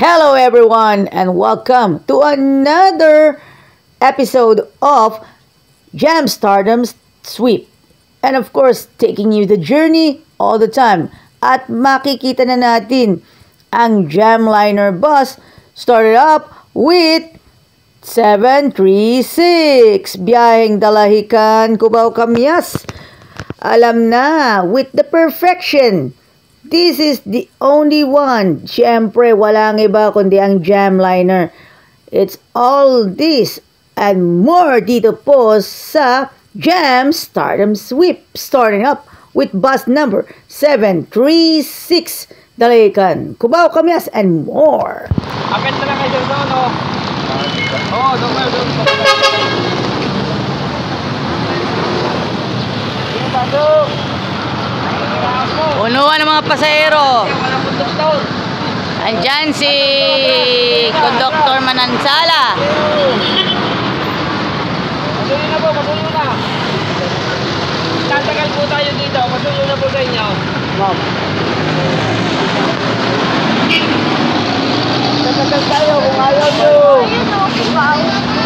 Hello everyone and welcome to another episode of Jam Stardom's Sweep. And of course, taking you the journey all the time. At makikita na natin ang Jamliner bus started up with 736. Biyaheng Dalahican, Cubao Kamyas. Alam na, with the perfection. This is the only one. Siyempre, walang iba kundi ang Jamliner. It's all this and more dito po sa Jam Stardom Sweep. Starting up with bus number 736. Dalahican, Cubao Kamyas, and more. Akit na lang kayo doon, no? Oo, doon kayo doon. Unuan ng mga pasahero. Andyan si Conductor Manansala. Pasuloy na po, pasuloy na. Tatagal po tayo dito, pasuloy na po sa inyo. Ma'am. Tatagal tayo kung ayaw nyo.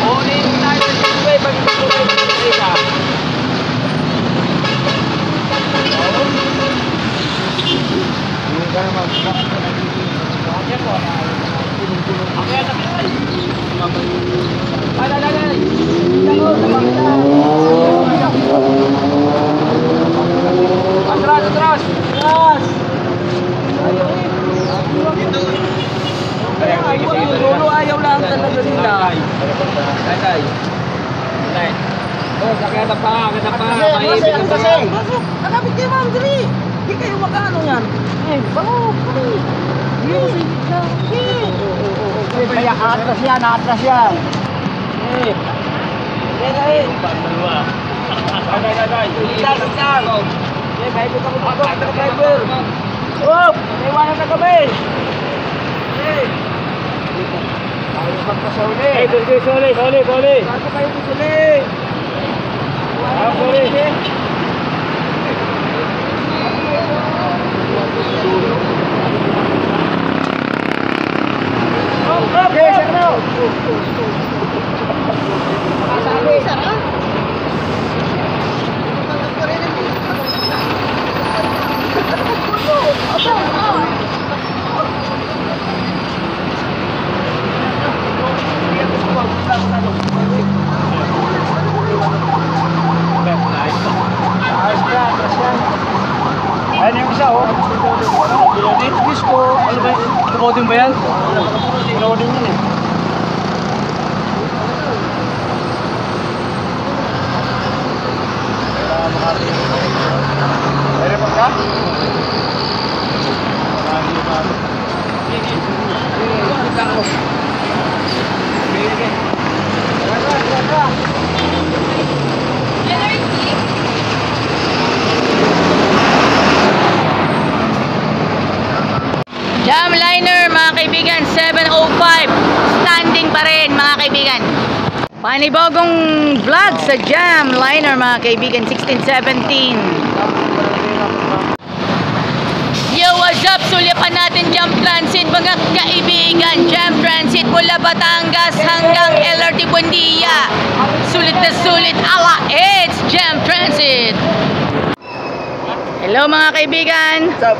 Unin tayo sa siyempre, pag pasuloy na po dito. Atras! Ayaw lang talaga nila. Sakit na pa. Maibig ang pasay. Nakapit kayo, ma'am, dali. Hindi kayo makaano yan. Bango. Atras yan. Dahil. Baik kita butuh driver. May iwanan na kami. Ayos magpasuli. Suli. Bago kayo suli. Suli. Okay, sarap. Sarap. Ayan yung isa, oh. Disco. Ano ba? Tumoding ba yan? Tumoding yun, eh. Pwede pa ka? Jamliner mga kaibigan, 7:05. Standing pa rin mga kaibigan. Panibagong vlog sa Jamliner mga kaibigan, 16-17. Yo, what's up? Sulyapan natin Jam Transit mga kaibigan. Jam Transit mula Batangas hanggang LRT Buendia. Sulit na sulit. It's Jam Transit. Hello mga kaibigan. What's up?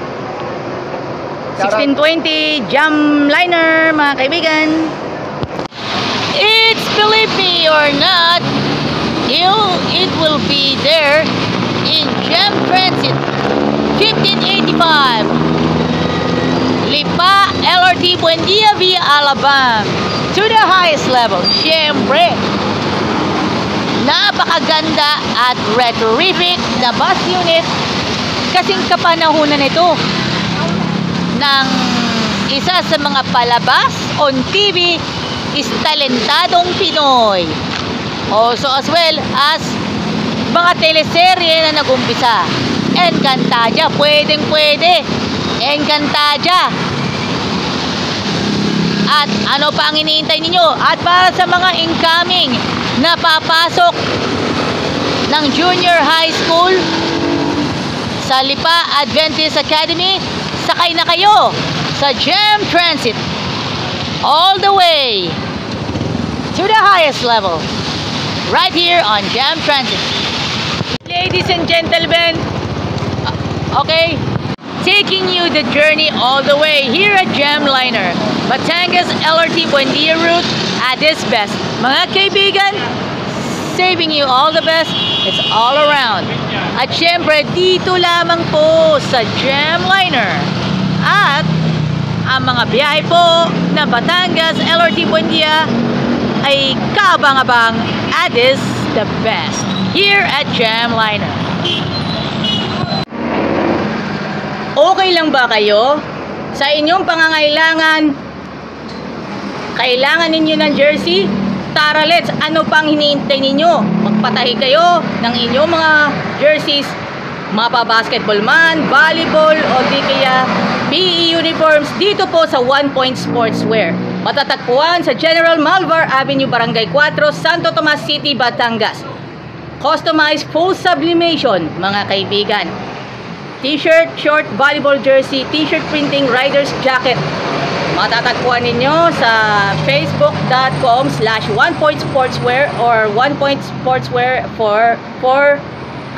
1620 Jamliner mga kaibigan. It's believe me or not, it will be there in Jam Transit 1585 Lipa LRT Buendia via Alabang to the highest level. Siyempre, napakaganda at retrorific na bus unit kasing kapanahunan ito ng isa sa mga palabas on TV is talentadong Pinoy. Also as well as mga teleserye na nagumpisa. Encantadia, pwede. Encantadia. At ano pa ang iniintay ninyo? At para sa mga incoming na papasok ng junior high school sa Lipa Adventist Academy, sakay na kayo sa Jam Transit all the way to the highest level, right here on Jam Transit. Ladies and gentlemen, okay, taking you the journey all the way here at Jamliner, Batangas LRT Buendia route at its best. Mga kaibigan, saving you all the best, it's all around. At syempre, dito lamang po sa Jamliner. At ang mga biyahe po na Batangas LRT Buendia ay kaabang-abang at is the best here at Jamliner. Okay lang ba kayo? Sa inyong pangangailangan, kailangan ninyo ng jersey? Tara, let's! Ano pang hinihintay ninyo? Magpatahi kayo ng inyong mga jerseys, mapa-basketball man, volleyball, o di kaya PE uniforms dito po sa 1 Point Sportswear. Matatagpuan sa General Malvar Avenue, Barangay 4, Santo Tomas City, Batangas. Customized full sublimation, mga kaibigan. T-shirt, short, volleyball jersey, t-shirt printing, rider's jacket. Matatagpuan ninyo sa facebook.com/onepointsportswear or onepointsportswear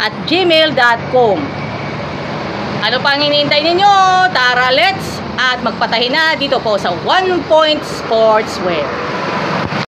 at gmail.com. Ano pang hinihintay ninyo? Tara, let's! At magpatahi na dito po sa 1 Point Sportswear.